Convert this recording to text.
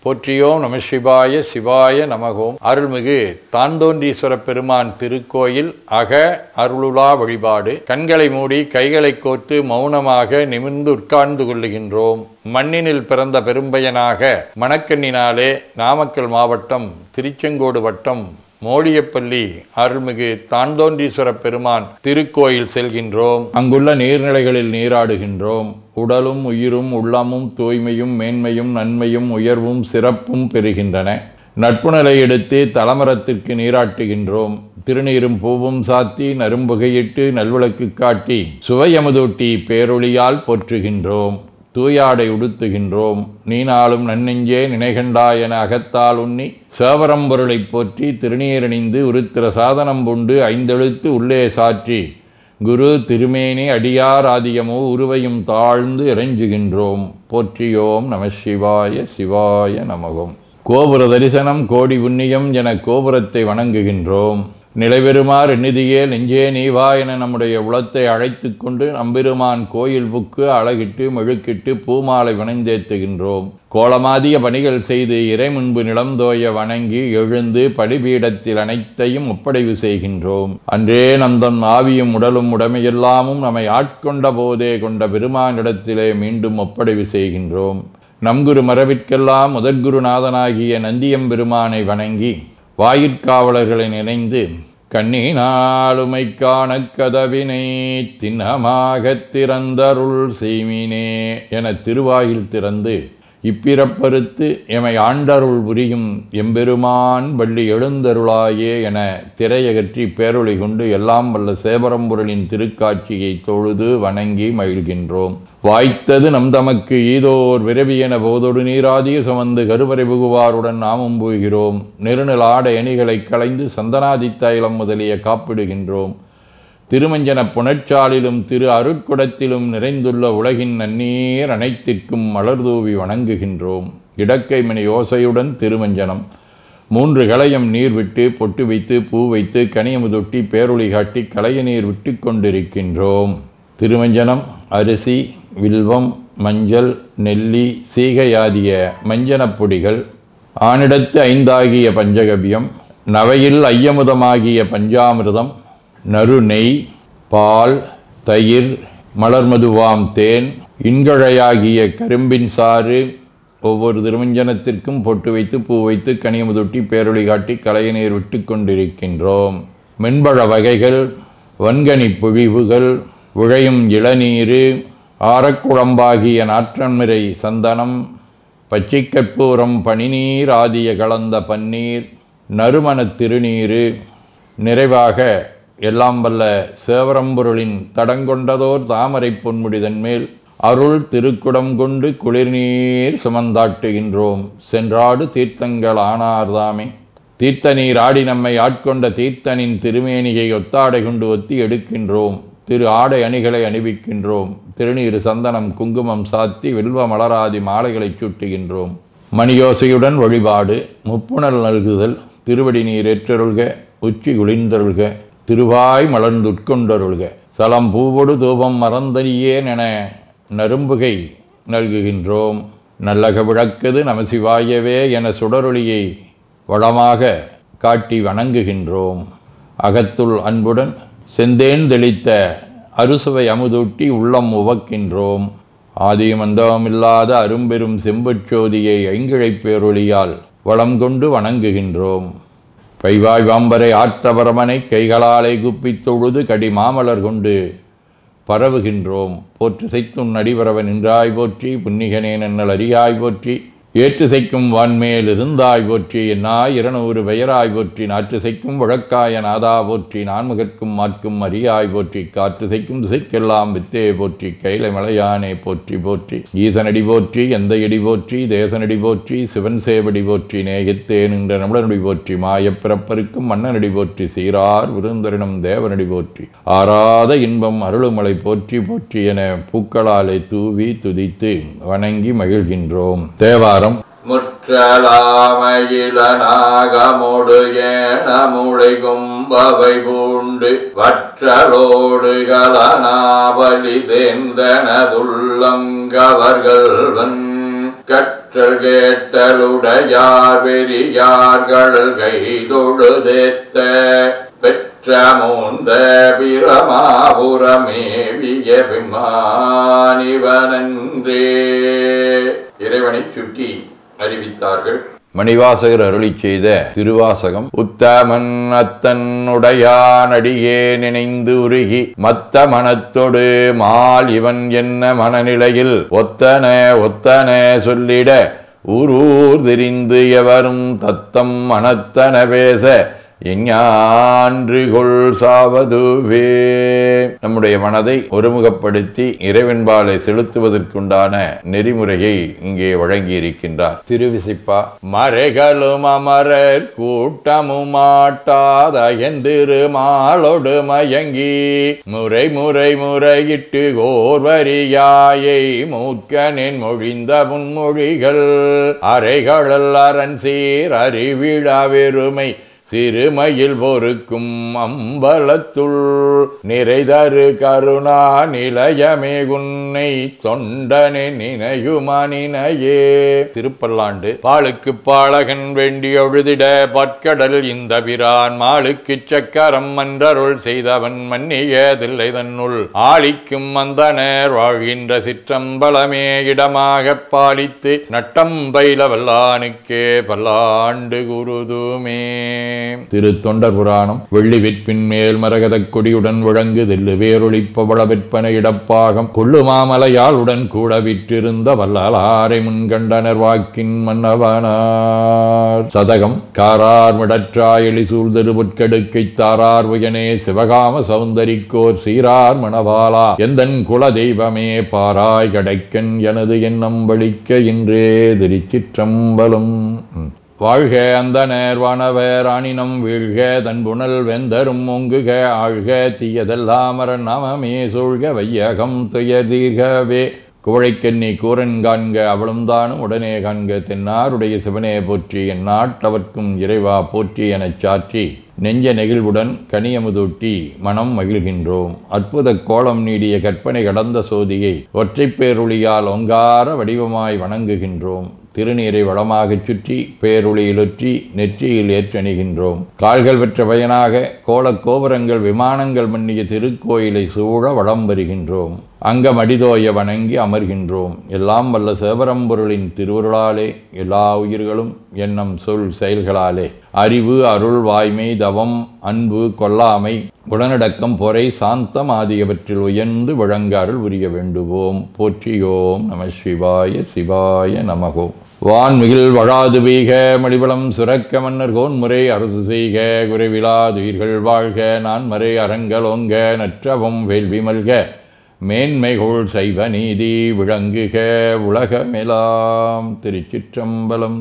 போற்றியோம் நம சிவாய சிவாய நமகோம். அருள்மிகு தான்தோன்றீஸ்வர பெருமான் திருக்கோயில் அக அருளுலா வழிபாடு. கண்களை மூடி கைகளை கோர்த்து மௌனமாக நிமிர்ந்து உட்கார்ந்து கொள்ளுகின்றோம். மண்ணினில் பிறந்த பெரும்பயனாக மணக்கண்ணினாலே நாமக்கல் மாவட்டம் திருச்செங்கோடு வட்டம் மோடியப்பள்ளி அருள்மிகு தான்தோன்றீஸ்வர பெருமான் திருக்கோயில் செல்கின்றோம். அங்குள்ள நீர்நிலைகளில் நீராடுகின்றோம். உடலும் உயிரும் உள்ளமும் தூய்மையும் மேன்மையும் நன்மையும் உயர்வும் சிறப்பும் பெறுகின்றன. நட்புணலை எடுத்து தலமரத்திற்கு நீராட்டுகின்றோம். திருநீரும் பூவும் சாத்தி நரும்புகையிட்டு நல்விளக்கு காட்டி சுவையமுதூட்டி பேரொளியால் போற்றுகின்றோம். தூயாடை உடுத்துகின்றோம். நீனாலும் நன்னெஞ்சே நினைகண்டா என அகத்தால் உண்ணி சேவரம்பொருளை போற்றி திருநீரணிந்து உருத்திர சாதனம் புண்டு ஐந்தெழுத்து உள்ளே சாற்றி குரு திருமேனி அடியார் ஆதியமோ உருவையும் தாழ்ந்து இறைஞ்சுகின்றோம். போற்றியோம் நம சிவாய சிவாய நமகம். கோபுர தரிசனம் கோடி புண்ணியம் என கோபுரத்தை வணங்குகின்றோம். நிலைபெறுமாறு நிதியே நெஞ்சே நீவா என நம்முடைய உளத்தை அழைத்து கொண்டு நம்பெருமான் கோயில் புக்கு அழகிட்டு மெழுக்கிட்டு பூமாலை வணந்தேத்துகின்றோம். கோலமாதிய பணிகள் செய்து இறை முன்பு நிலந்தோய வணங்கி எழுந்து படிபீடத்தில் அனைத்தையும் ஒப்படைவு செய்கின்றோம். அன்றே நந்தன் ஆவியும் உடலும் உடமையெல்லாமும் நம்மை ஆட்கொண்ட போதே கொண்ட பெருமானிடத்திலே மீண்டும் ஒப்படைவு செய்கின்றோம். நம்குரு மரபிற்கெல்லாம் முதற்குருநாதனாகிய நந்தியம்பெருமானை வணங்கி வாயிற்காவலர்களை நினைந்து கண்ணினாலுமை காண கதவினை திண்ணமாகத் திறந்தருள் செய்மினே என திருவாயில் திறந்து இப்பிறப்பறுத்து எமை ஆண்டருள் புரியும் எம்பெருமான் வள்ளி எழுந்தருளாயே என திரையகற்றி பேரொளி கொண்டு எல்லாம் வல்ல சேவரம்பொருளின் திருக்காட்சியை தொழுது வணங்கி மகிழ்கின்றோம். வாய்த்தது நம் தமக்கு ஈதோர் விரவியென போதொடு நீராதிய சுமந்து கருவறை புகுவாருடன் நாமும் போகிறோம். நெருநல் ஆடை அணிகளை களைந்து சந்தனாதி தைலம் முதலிய காப்பிடுகின்றோம். திருமஞ்சன புனச்சாலிலும் திரு அருட்குடத்திலும் நிறைந்துள்ள உலகின் நன்னீர் அனைத்திற்கும் மலர்தூவி வணங்குகின்றோம். இடக்கை மணி ஓசையுடன் திருமஞ்சனம் 3 களையம் நீர் விட்டு பொட்டு வைத்து பூ வைத்து கனியமுதொட்டி பேரொளி காட்டி களைய நீர் விட்டு கொண்டிருக்கின்றோம். திருமஞ்சனம் அரிசி வில்வம் மஞ்சள் நெல்லி சீகையாதிய மஞ்சனப் பொடிகள் ஆனிடத்து 5 ஆகிய பஞ்சகவ்யம் நவையில் ஐயமுதமாகிய பஞ்சாமிர்தம் நறு நெய் பால் தயிர் மலர்மதுவாம் தேன் இன்கழையாகிய கரும்பின் சாறு ஒவ்வொரு திருமஞ்சனத்திற்கும் பொட்டு வைத்து பூ வைத்து கனியமுதொட்டி பேரொளி காட்டி களைய நீர் விட்டு கொண்டிருக்கின்றோம். மென்பழ வகைகள் வன்கனி பொழிவுகள் உழையும் இளநீர் ஆரக்குழம்பாகிய நாற்றன்மிரை சந்தனம் பச்சைக்கற்பூரம் பனிநீர் ஆதிய கலந்த பன்னீர் நறுமணத் திருநீர் நிறைவாக எல்லாம் வல்ல சேவரம்பொருளின் தடங்கொண்டதோர் தாமரை பொன்முடிதன் மேல் அருள் திருக்குடம் கொண்டு குளிர்நீர் சுமந்தாட்டுகின்றோம். சென்றாடு தீர்த்தங்கள் ஆனார்தாமே தீர்த்த நீர் ஆடி நம்மை ஆட்கொண்ட தீர்த்தனின் திருமேனியை ஒத்தாடை கொண்டு ஒத்தி எடுக்கின்றோம். திரு ஆடை அணிகளை அணிவிக்கின்றோம். திருநீர் சந்தனம் குங்குமம் சாத்தி வில்வ மலராதி மாலைகளை சூட்டுகின்றோம். மணியோசையுடன் வழிபாடு முப்புணல் நல்குதல் திருவடி நீர் ஏற்றருள்க உச்சி குளிர்ந்தருள்க திருவாய் மலர்ந்துட்கொண்டருள்க சலம் பூவொடு தூபம் மறந்தறியேன் என நரும்புகை நல்குகின்றோம். நல்லக விளக்குது நமசிவாயவே என சுடரொளியை வளமாக காட்டி வணங்குகின்றோம். அகத்துள் அன்புடன் செந்தேன் தெளித்த அறுசுவை அமுதூட்டி உள்ளம் உவக்கின்றோம். ஆதியும் அந்தமில்லாத அரும்பெரும் செம்பச்சோதியை ஐங்கிழைப் பேரொளியால் வளம் கொண்டு வணங்குகின்றோம். பைவாய் வாம்பரை ஆற்றபரமனை கைகளாலை குப்பித் தொழுது கடி மாமலர் கொண்டு பரவுகின்றோம். போற்று செய்தும் நடிபரவ நின்றாய் போற்றி புன்னிகனே நன்னல் அறியாய் போற்றி ஏற்று செய்க்கும் வான்மேல் இருந்தாய் போற்றி என்னாய் 200 பெயராய் போற்றி நாற்று செய்க்கும் வழக்காய நாதா போற்றி நான்முகற்கும் மாற்கும் அறியாய் போற்றி காற்று செய்க்கும் திசைக்கெல்லாம் வித்தே போற்றி கைலை மலையானே போற்றி போற்றி ஈசனடி போற்றி எந்த எடி போற்றி தேசனடி போற்றி சிவன் சேவடி போற்றி நேயத்தே நின்ற நம்மளனடி போற்றி மாயப்பிறப்பருக்கும் மன்னனடி போற்றி சீரார் விருந்தரினம் தேவனடி போற்றி ஆராத இன்பம் அருளுமலை போற்றி போற்றி என பூக்களாலை தூவி துதித்து வணங்கி மகிழ்கின்றோம். தேவாரம் முற்றலாமயிலனாகமொடு ஏனமுளை கும்பவை பூண்டு வற்றலோடு கலனாவலி தேர்ந்தனதுள்ளங்கவர்கள் கட்ட கற்றல் கேட்டலுடையார் வெறியார்கள் கைதொழுதேத்த பெற்ற மூந்த பிரமாபுரமேவிய பிமானிவனன்றே. இறைவனை சுட்டி அறிவித்தார்கள். மணிவாசகர் அருளிச் செய்த திருவாசகம். உத்தமன் அத்தனுடையான் அடியே நினைந்து உருகி மத்த மனத்தொடு மால் இவன் என்ன மனநிலையில் ஒத்தன ஒத்தன சொல்லிட ஊரூர் தெரிந்து எவரும் தத்தம் மனத்தன பேச எஞ்ஞான்றுகொள் சாவதுவே. நம்முடைய மனதை ஒருமுகப்படுத்தி இறைவன்பாலை செலுத்துவதற்குண்டான நெறிமுறையை இங்கே வழங்கியிருக்கின்றார். திருவிசிப்பா. மறைகளும் அமரர் கூட்டமும் மாட்டாதயந்திரு மாலொடு மயங்கி முறை முறை முறையிட்டு கோர்வரியாயை மூக்கனின் மொழிந்த முன்மொழிகள் அறைகளல் அரண் சீர் அறிவிழா வெறுமை சிறுமையில் பொறுக்கும் அம்பலத்துள் நிறைதரு கருணா நிலையமே குன்னை தொண்டனே நினையுமனினையே. திருப்பல்லாண்டு. பாலுக்கு பாலகன் வேண்டி ஒழுதிட பற்கடல் இந்த பிரான் மாலுக்கு சக்கரம் மன்றருள் செய்தவன் மன்னியதில்லை தன்னுள் ஆளிக்கும் அந்தனர் வாழ்கின்ற சிற்றம்பலமே இடமாக பாலித்து நட்டம் பயில வல்லானுக்கே பல்லாண்டு குருதுமே. திரு தொண்டர் புராணம். வெள்ளி விற்பின் மேல் மரகத கொடியுடன் விளங்கு தெல்லு வேரொழிப்பவள விற்பனை இடப்பாகம் கொள்ளுமாமலையால் உடன் கூட விற்றிருந்த வல்லாரை முன்கண்டனர் வாக்கின் மன்னவனார். சதகம். காரார் மிடற்றாய் எளி சூழ்தரு பொற்கடுக்கை தாரார் உயனே சிவகாம சௌந்தரிக்கோர் சீரார் மணவாளா எந்தன் குல தெய்வமே பாராய் கடைக்கன் எனது எண்ணம் வலிக்க இன்றே. திருச்சிற்றம்பலம். வாழ்க அந்தனர் வானவர் ஆனினம் வீழ்க தன்புணல் வெந்தரும் ஓங்குக ஆழ்க தீயதெல்லாமர நாமமே சூழ்க வையகம் துயதீர்கவே. குவழைக்கண்ணி கூரன் காண்க அவளும் தானும் உடனே காண்க தென்னாருடைய சிவனே போற்றி எந்நாட்டவர்க்கும் இறைவா போற்றி எனச் சாற்றி நெஞ்ச நெகிழ்வுடன் கனியமுதூட்டி மனம் மகிழ்கின்றோம். அற்புத கோலம் நீடிய கற்பனை கடந்த சோதியை ஒற்றைப் பேருளியால் ஒங்கார வடிவமாய் வணங்குகின்றோம். திருநீரை வளமாகச் சுற்றி பேருளியிலொற்றி நெற்றியில் ஏற்றணிகின்றோம். கால்கள் பெற்ற பயனாக கோலக் கோபுரங்கள் விமானங்கள் மன்னிய திருக்கோயிலை சூழ வளம் வருகின்றோம். அங்கமடிதோய வணங்கி அமர்கின்றோம். எல்லாம் வல்ல சிவபரம்பொருளின் திருவருளாலே எல்லா உயிர்களும் எண்ணம் சொல் செயல்களாலே அறிவு அருள் வாய்மை தவம் அன்பு கொல்லாமை குணநடக்கம் பொறை சாந்தம் ஆகியவற்றில் உயர்ந்து விளங்க அருள் புரிய வேண்டுவோம். போற்றியோம் நம சிவாய சிவாய நமகோம். வான்மிகில் வழாது வீக மடிவளம் சுரக்க மன்னர் கோன்முறை அரசு செய்க குறைவிலாதுயிர்கள் வாழ்க நான்மறை அறங்கலோங்க நற்றவம் வேள்வி மல்க மேன்மைகோள் சைவ நீதி விளங்குக உலகமெலாம். திருச்சிற்றம்பலம்.